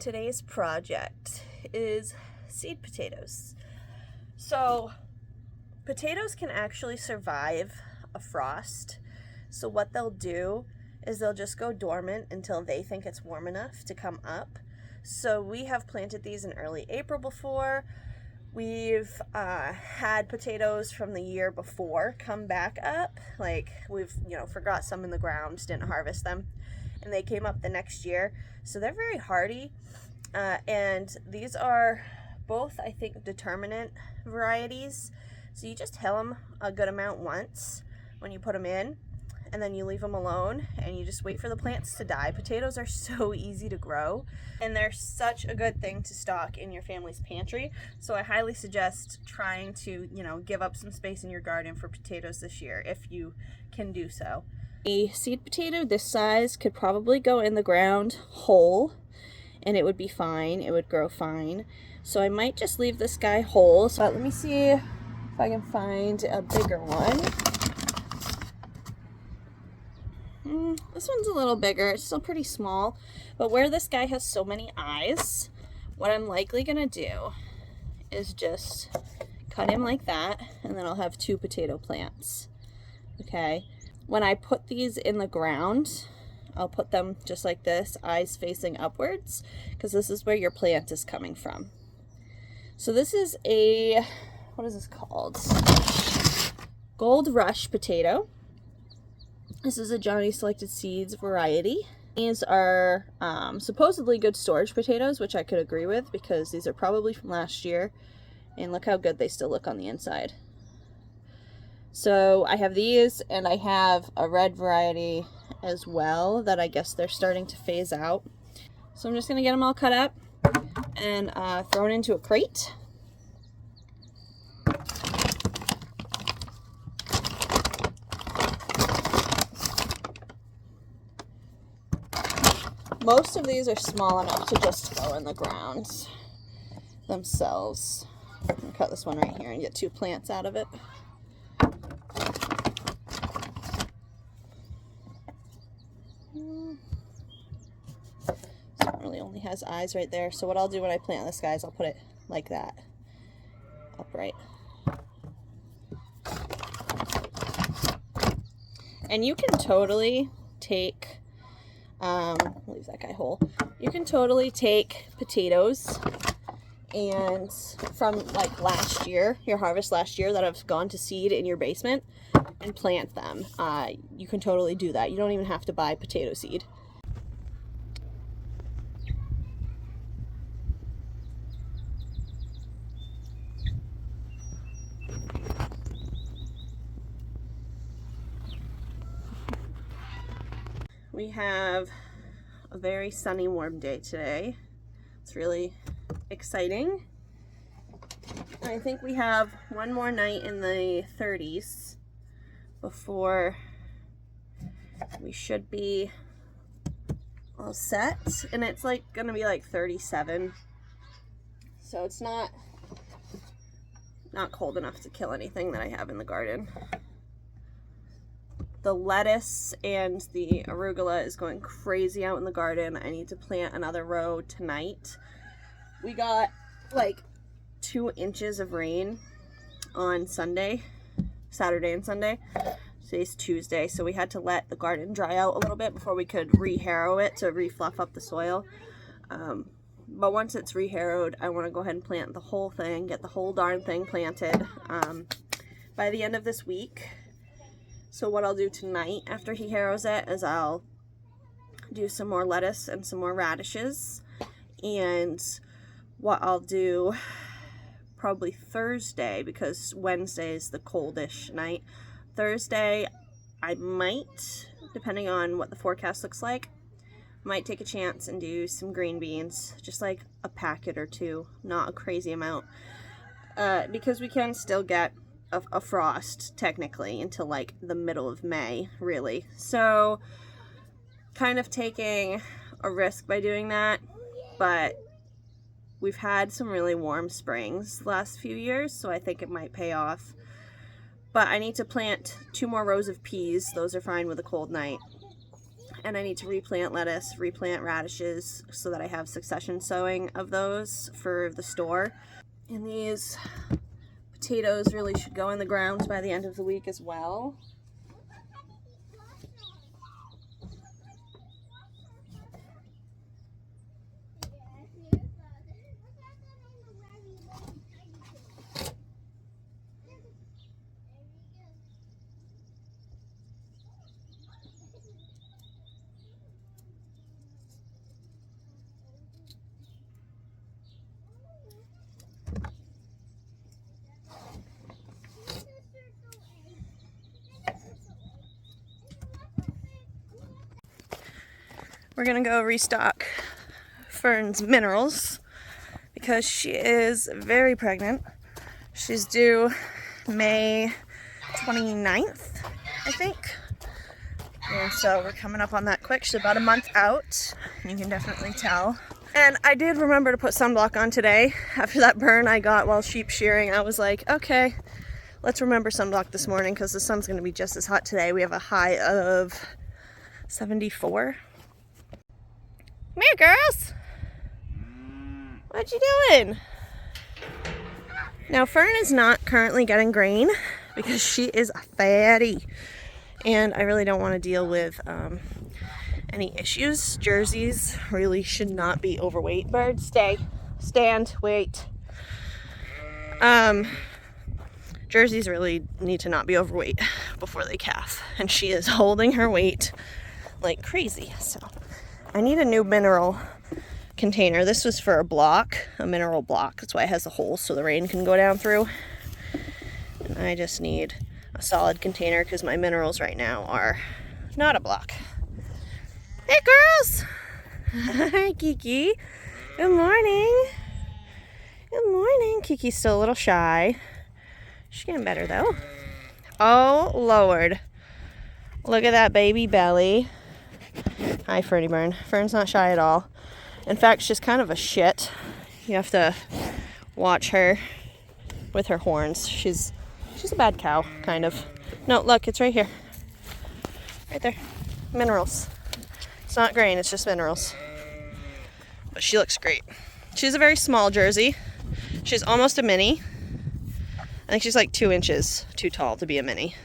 today's project is seed potatoes. So potatoes can actually survive a frost. So what they'll do is they'll just go dormant until they think it's warm enough to come up. So we have planted these in early April before. We've had potatoes from the year before come back up. Like we've, forgot some in the ground, didn't harvest them. And they came up the next year. So they're very hardy. And these are both, I think, determinate varieties. So you just hill them a good amount once when you put them in, and then you leave them alone and you just wait for the plants to die. Potatoes are so easy to grow, and they're such a good thing to stock in your family's pantry. So I highly suggest trying to, give up some space in your garden for potatoes this year if you can do so. A seed potato this size could probably go in the ground whole and it would be fine. It would grow fine. So I might just leave this guy whole. So let me see if I can find a bigger one. This one's a little bigger. It's still pretty small. But where this guy has so many eyes, what I'm likely gonna do is just cut him like that, and then I'll have 2 potato plants. Okay. When I put these in the ground, I'll put them just like this, eyes facing upwards, because this is where your plant is coming from. So this is what is this called? Gold Rush potato. This is a Johnny Selected Seeds variety. These are supposedly good storage potatoes, which I could agree with because these are probably from last year. And look how good they still look on the inside. So I have these, and I have a red variety as well that I guess they're starting to phase out. So I'm just going to get them all cut up and thrown into a crate. Most of these are small enough to just go in the ground themselves. I'm going to cut this one right here and get 2 plants out of it. So it really only has eyes right there. So what I'll do when I plant this guy is I'll put it like that, upright. And you can totally take, leave that guy whole. You can totally take potatoes and from like last year, your harvest last year that have gone to seed in your basement and plant them. You can totally do that. You don't even have to buy potato seed. We have a very sunny, warm day today. It's really exciting. I think we have one more night in the 30s before we should be all set. And it's like gonna be like 37. So it's not cold enough to kill anything that I have in the garden. The lettuce and the arugula is going crazy out in the garden. I need to plant another row tonight. We got like 2 inches of rain on Saturday and Sunday. Today's Tuesday, so we had to let the garden dry out a little bit before we could re-harrow it to re-fluff up the soil. But once it's re-harrowed, I want to go ahead and plant the whole thing, get the whole darn thing planted by the end of this week. So what I'll do tonight after he harrows it is I'll do some more lettuce and some more radishes. And what I'll do probably Thursday, because Wednesday is the coldish night. Thursday, I might, depending on what the forecast looks like, might take a chance and do some green beans, just like a packet or 2, not a crazy amount, because we can still get a frost technically until like the middle of May, really. So kind of taking a risk by doing that, but we've had some really warm springs the last few years, so I think it might pay off. But I need to plant 2 more rows of peas. Those are fine with a cold night. and I need to replant lettuce, replant radishes so that I have succession sowing of those for the store. And these potatoes really should go in the ground by the end of the week as well. We're gonna go restock Fern's minerals because she is very pregnant. She's due May 29th, I think. And so we're coming up on that quick. She's about a month out. You can definitely tell. And I did remember to put sunblock on today. After that burn I got while sheep shearing, I was like, okay, let's remember sunblock this morning because the sun's gonna be just as hot today. We have a high of 74. Come here, girls. What you doing? Now, Fern is not currently getting grain because she is a fatty. And I really don't want to deal with any issues. Jerseys really should not be overweight. Bird, stay. Stand. Wait. Jerseys really need to not be overweight before they calf. And she is holding her weight like crazy. So I need a new mineral container. This was for a mineral block. That's why it has a hole so the rain can go down through. And I just need a solid container because my minerals right now are not a block. Hey girls! Hi Kiki. Good morning. Good morning. Kiki's still a little shy. She's getting better though. Oh Lord. Look at that baby belly. Hi, Fernie Burn. Fern's not shy at all. In fact, she's kind of a shit. You have to watch her with her horns. She's a bad cow, kind of. No, look, it's right here. Right there. Minerals. It's not grain, it's just minerals. But she looks great. She's a very small Jersey. She's almost a mini. I think she's like 2 inches too tall to be a mini.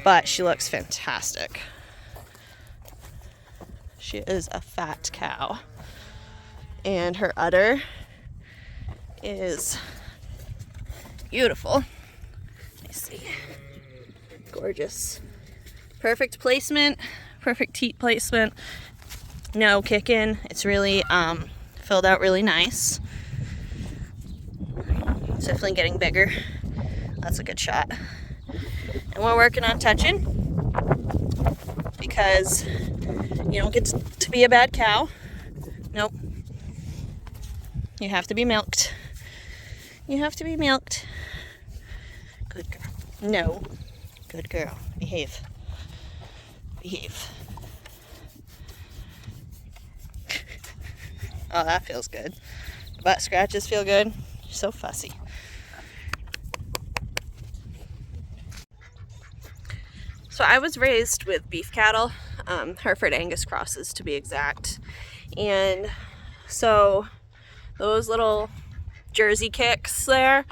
But she looks fantastic. She is a fat cow. And her udder is beautiful. Let me see. Gorgeous. Perfect placement. Perfect teat placement. No kicking. It's really filled out really nice. It's definitely getting bigger. That's a good shot. And we're working on touching because you don't get to be a bad cow. Nope. You have to be milked. You have to be milked. Good girl. No. Good girl. Behave. Behave. Oh, that feels good. Butt scratches feel good. You're so fussy. So I was raised with beef cattle, Hereford Angus crosses to be exact. And so those little Jersey kicks there,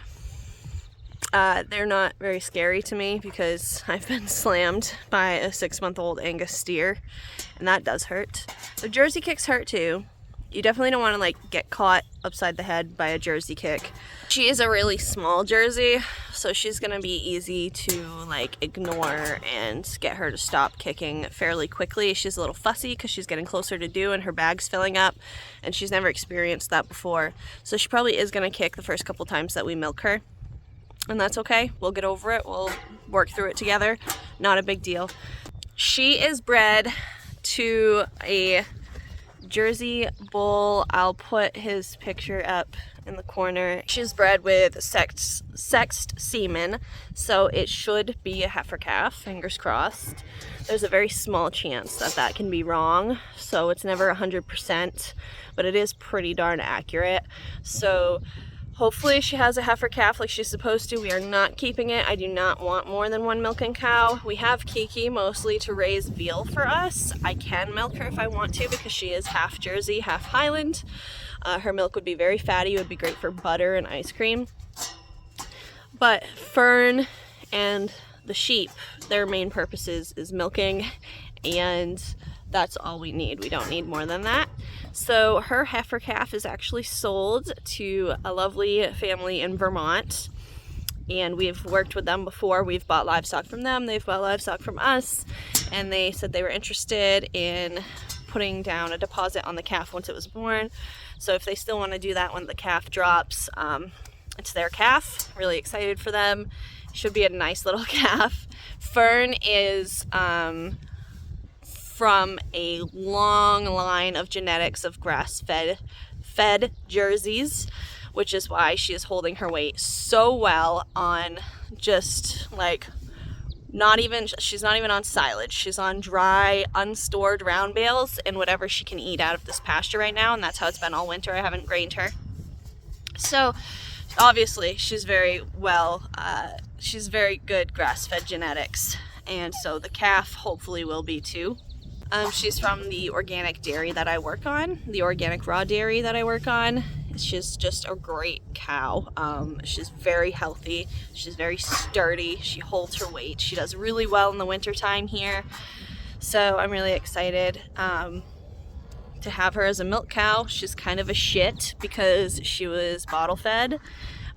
they're not very scary to me because I've been slammed by a 6-month-old Angus steer, and that does hurt. The Jersey kicks hurt too. You definitely don't want to like get caught upside the head by a Jersey kick. She is a really small Jersey, so she's gonna be easy to like ignore and get her to stop kicking fairly quickly. She's a little fussy because she's getting closer to due and her bag's filling up, and she's never experienced that before. So she probably is gonna kick the first couple times that we milk her, and that's okay. We'll get over it. We'll work through it together. Not a big deal. She is bred to a Jersey bull. I'll put his picture up in the corner. She's bred with sexed semen, so it should be a heifer calf, fingers crossed. There's a very small chance that that can be wrong, so it's never 100%, but it is pretty darn accurate. So Hopefully she has a heifer calf like she's supposed to. We are not keeping it. I do not want more than one milking cow. We have Kiki mostly to raise veal for us. I can milk her if I want to because she is half Jersey, half Highland. Her milk would be very fatty. It would be great for butter and ice cream. But Fern and the sheep, their main purpose is milking, and that's all we need. We don't need more than that. So her heifer calf is actually sold to a lovely family in Vermont, and we've worked with them before. We've bought livestock from them, they've bought livestock from us, and they said they were interested in putting down a deposit on the calf once it was born. So if they still want to do that when the calf drops, it's their calf. Really excited for them. Should be a nice little calf. Fern is from a long line of genetics of grass-fed Jerseys, which is why she is holding her weight so well on just like she's not even on silage. She's on dry, unstored round bales and whatever she can eat out of this pasture right now, and that's how it's been all winter. I haven't grained her. So obviously she's very well, she's very good grass-fed genetics, and so the calf hopefully will be too. She's from the organic dairy that I work on, the organic raw dairy that I work on. She's just a great cow. She's very healthy. She's very sturdy. She holds her weight. She does really well in the winter time here. So I'm really excited to have her as a milk cow. She's kind of a shit because she was bottle fed,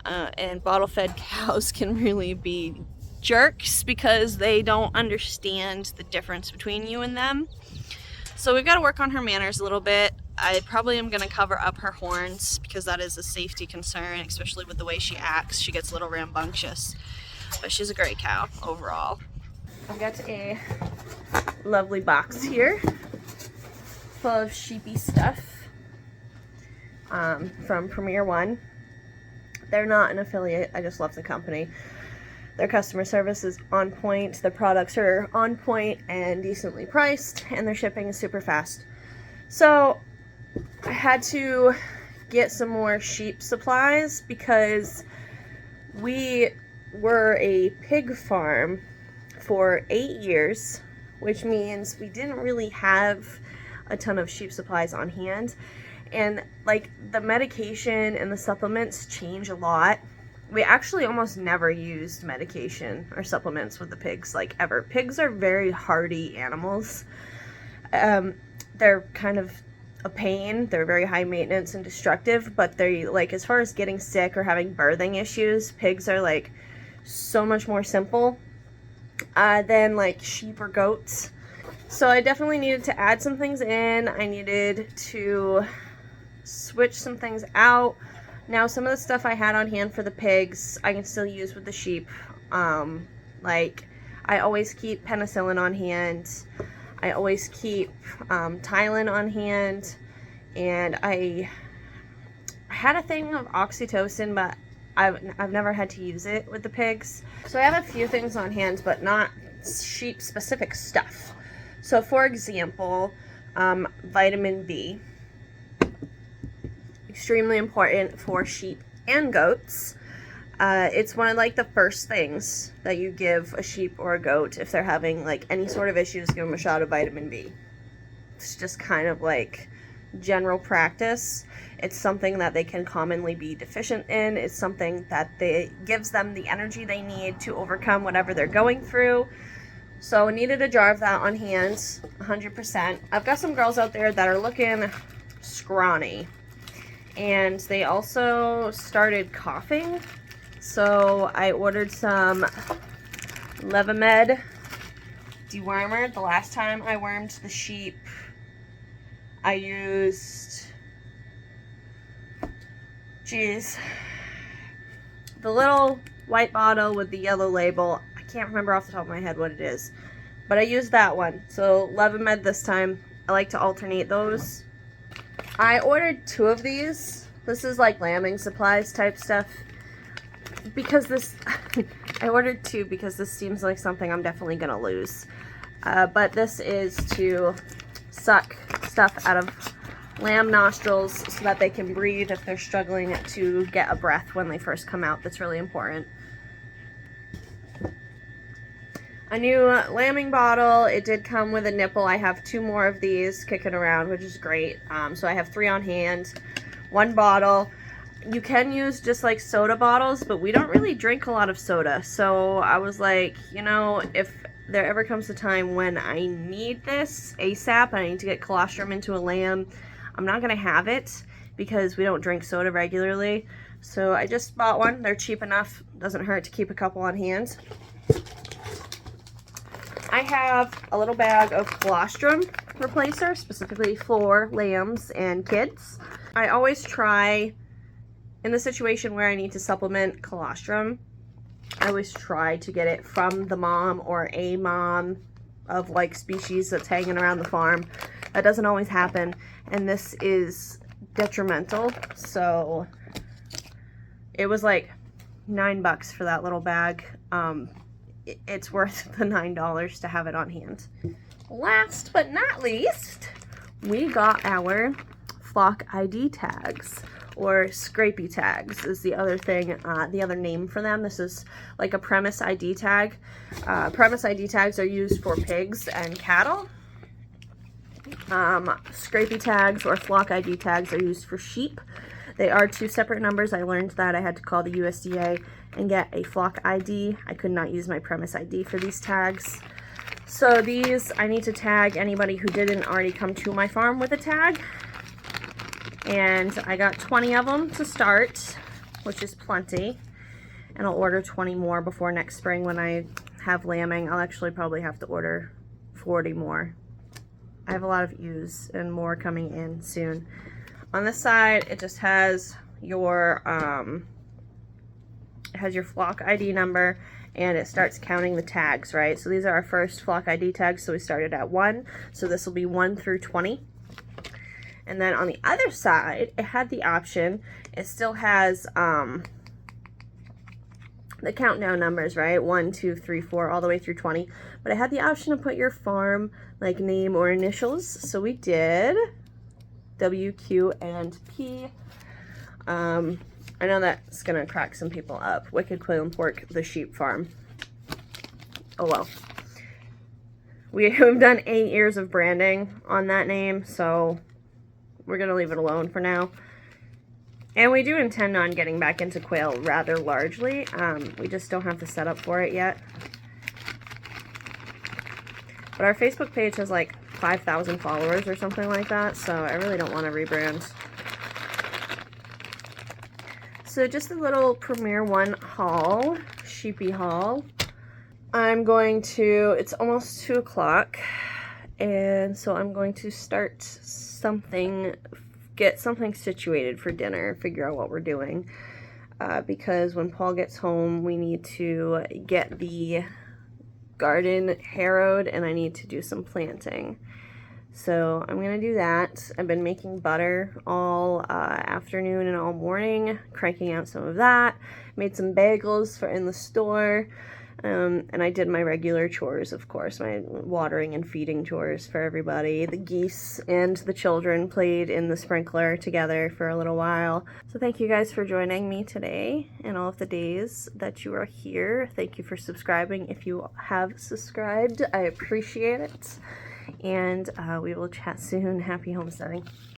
and bottle fed cows can really be jerks because they don't understand the difference between you and them. So we've got to work on her manners a little bit. I probably am going to cover up her horns because that is a safety concern, especially with the way she acts. She gets a little rambunctious, but she's a great cow overall. I've got a lovely box here full of sheepy stuff from Premier One. They're not an affiliate. I just love the company. Their customer service is on point, the products are on point and decently priced, and their shipping is super fast. So I had to get some more sheep supplies because we were a pig farm for 8 years, which means we didn't really have a ton of sheep supplies on hand. And like the medication and the supplements change a lot. We actually almost never used medication or supplements with the pigs, like ever. Pigs are very hardy animals. They're kind of a pain. They're very high maintenance and destructive, but they like, as far as getting sick or having birthing issues, pigs are like so much more simple than like sheep or goats. So I definitely needed to add some things in. I needed to switch some things out. Now, some of the stuff I had on hand for the pigs, I can still use with the sheep. Like, I always keep penicillin on hand. I always keep Tylenol on hand. And I had a thing of oxytocin, but I've never had to use it with the pigs. So I have a few things on hand, but not sheep-specific stuff. So, for example, vitamin B. Extremely important for sheep and goats. It's one of like the first things that you give a sheep or a goat if they're having like any sort of issues. Give them a shot of vitamin B. It's just kind of like general practice. It's something that they can commonly be deficient in. It's something that gives them the energy they need to overcome whatever they're going through. So I needed a jar of that on hand, 100%. I've got some girls out there that are looking scrawny, and they also started coughing. So I ordered some Levamed dewormer. The last time I wormed the sheep, I used, the little white bottle with the yellow label. I can't remember off the top of my head what it is, but I used that one. So Levamed this time. I like to alternate those. I ordered 2 of these. This is like lambing supplies type stuff. Because this, I ordered 2 because this seems like something I'm definitely going to lose. But this is to suck stuff out of lamb nostrils so that they can breathe if they're struggling to get a breath when they first come out. That's really important. A new lambing bottle. It did come with a nipple. I have 2 more of these kicking around, which is great. So I have 3 on hand, 1 bottle. You can use just like soda bottles, but we don't really drink a lot of soda. So I was like, you know, if there ever comes a time when I need this ASAP, I need to get colostrum into a lamb, I'm not gonna have it because we don't drink soda regularly. So I just bought one. They're cheap enough. Doesn't hurt to keep a couple on hand. I have a little bag of colostrum replacer specifically for lambs and kids. I always try, in the situation where I need to supplement colostrum, I always try to get it from the mom or a mom of like species that's hanging around the farm. That doesn't always happen, and this is detrimental. So it was like $9 for that little bag. It's worth the $9 to have it on hand. Last but not least, we got our flock ID tags, or scrapey tags is the other thing, the other name for them. This is like a premise ID tag. Premise ID tags are used for pigs and cattle. Scrapey tags or flock ID tags are used for sheep. They are 2 separate numbers. I learned that I had to call the USDA and get a flock ID. I could not use my premise ID for these tags. So these, I need to tag anybody who didn't already come to my farm with a tag. And I got 20 of them to start, which is plenty. And I'll order 20 more before next spring when I have lambing. I'll actually probably have to order 40 more. I have a lot of ewes and more coming in soon. On this side, it just has your flock ID number, and it starts counting the tags, right? So these are our first flock ID tags, so we started at 1. So this will be 1 through 20. And then on the other side, it had the option, it still has the countdown numbers, right? 1, 2, 3, 4, all the way through 20. But it had the option to put your farm like name or initials. So we did W, Q, and P. I know that's gonna crack some people up. Wicked Quail and Pork, the sheep farm. Oh well. We've done 8 years of branding on that name, so we're gonna leave it alone for now. And we do intend on getting back into quail rather largely. We just don't have the setup for it yet. But our Facebook page has like 5,000 followers or something like that, so I really don't want to rebrand. So just a little Premier One haul, sheepy haul. I'm going to, it's almost 2 o'clock, and so I'm going to start something, get something situated for dinner, figure out what we're doing. Because when Paul gets home, we need to get the garden harrowed, and I need to do some planting. So I'm gonna do that. I've been making butter all afternoon and all morning, cranking out some of that. Made some bagels for in the store, and I did my regular chores, of course, my watering and feeding chores for everybody. The geese and the children played in the sprinkler together for a little while. So thank you guys for joining me today and all of the days that you are here. Thank you for subscribing if you have subscribed. I appreciate it. And we will chat soon. Happy homesteading.